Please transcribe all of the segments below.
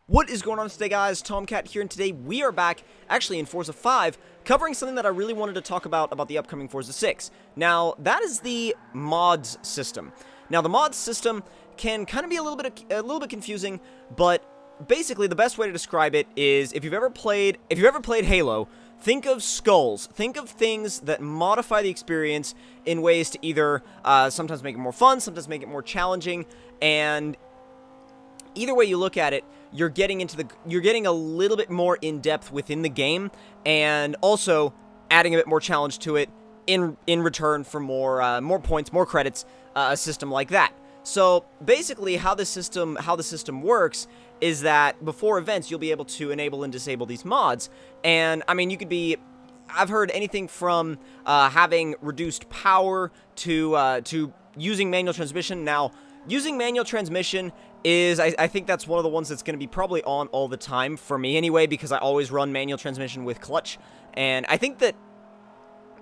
What is going on today, guys? Tomcat here, and today we are back, actually in Forza 5, covering something that I really wanted to talk about the upcoming Forza 6. Now, that is the mods system. Now, the mods system can kind of be a little bit confusing, but basically the best way to describe it is if you've ever played Halo, think of skulls. Think of things that modify the experience in ways to either sometimes make it more fun, sometimes make it more challenging, and either way you look at it, you're getting a little bit more in depth within the game, and also adding a bit more challenge to it in return for more points, more credits, a system like that. So basically, how the system works is that before events, you'll be able to enable and disable these mods, and I mean, I've heard anything from having reduced power to using manual transmission. Now, using manual transmission is, I think that's one of the ones that's going to be probably on all the time, for me anyway, because I always run manual transmission with clutch, and I think that,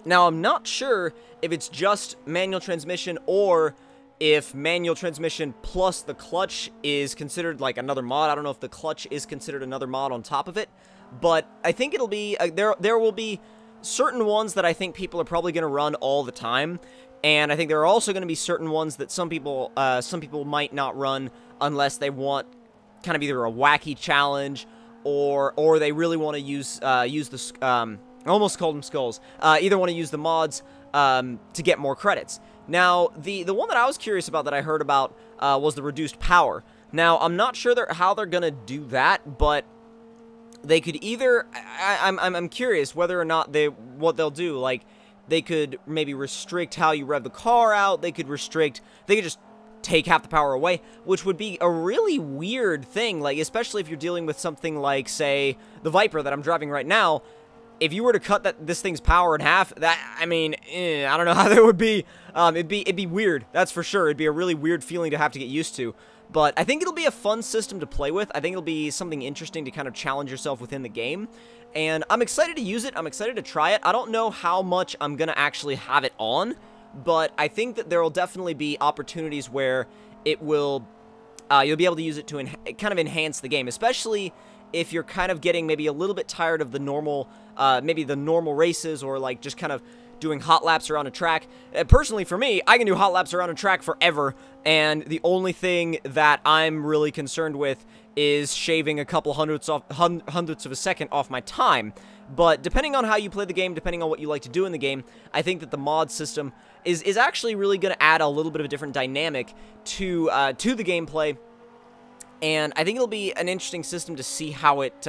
now I'm not sure if it's just manual transmission, or if manual transmission plus the clutch is considered like another mod. I don't know if the clutch is considered another mod on top of it, but I think it'll be, there will be certain ones that I think people are probably going to run all the time, and I think there are also going to be certain ones that some people might not run unless they want kind of either a wacky challenge or they really want to use the I almost called them skulls. Either want to use the mods to get more credits. Now, the one that I was curious about that I heard about was the reduced power. Now, I'm not sure how they're gonna do that, but they could either I'm curious whether or not what they'll do. Like, they could maybe restrict how you rev the car out. They could just take half the power away, which would be a really weird thing, like, especially if you're dealing with something like, say, the Viper that I'm driving right now. If you were to cut this thing's power in half, I mean, I don't know how that would be. It'd be weird, that's for sure. It'd be a really weird feeling to have to get used to. But I think it'll be a fun system to play with. I think it'll be something interesting to kind of challenge yourself within the game. And I'm excited to use it. I'm excited to try it. I don't know how much I'm going to actually have it on, but I think that there will definitely be opportunities where it will, you'll be able to use it to kind of enhance the game, especially if you're kind of getting maybe a little bit tired of the normal, maybe the normal races, or like just kind of doing hot laps around a track. Personally, for me, I can do hot laps around a track forever, and the only thing that I'm really concerned with is shaving a couple hundredths of a second off my time. But depending on how you play the game, depending on what you like to do in the game, I think that the mod system is actually really going to add a little bit of a different dynamic to the gameplay. And I think it'll be an interesting system to see how it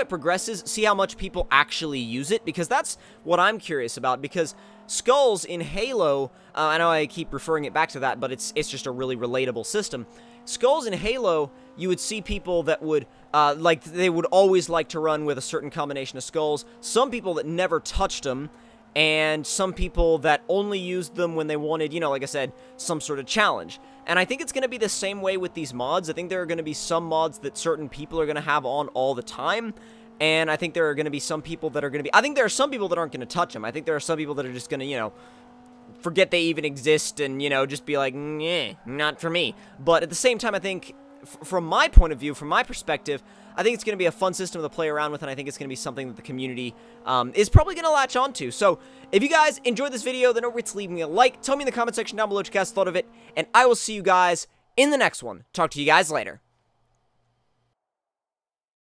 progresses, see how much people actually use it, because that's what I'm curious about. Because skulls in Halo, I know I keep referring it back to that, but it's just a really relatable system. Skulls in Halo, you would see people that would, they would always like to run with a certain combination of skulls. Some people that never touched them, and some people that only used them when they wanted, you know, like I said, some sort of challenge. And I think it's going to be the same way with these mods. I think there are going to be some mods that certain people are going to have on all the time, and I think there are going to be some people that are going to be, I think there are some people that aren't going to touch them. I think there are some people that are just going to, you know, forget they even exist and, you know, just be like, nah, not for me. But at the same time, I think, from my point of view, from my perspective, I think it's going to be a fun system to play around with, and I think it's going to be something that the community is probably going to latch onto. So, if you guys enjoyed this video, then don't forget to leave me a like. Tell me in the comment section down below what you guys thought of it, and I will see you guys in the next one. Talk to you guys later.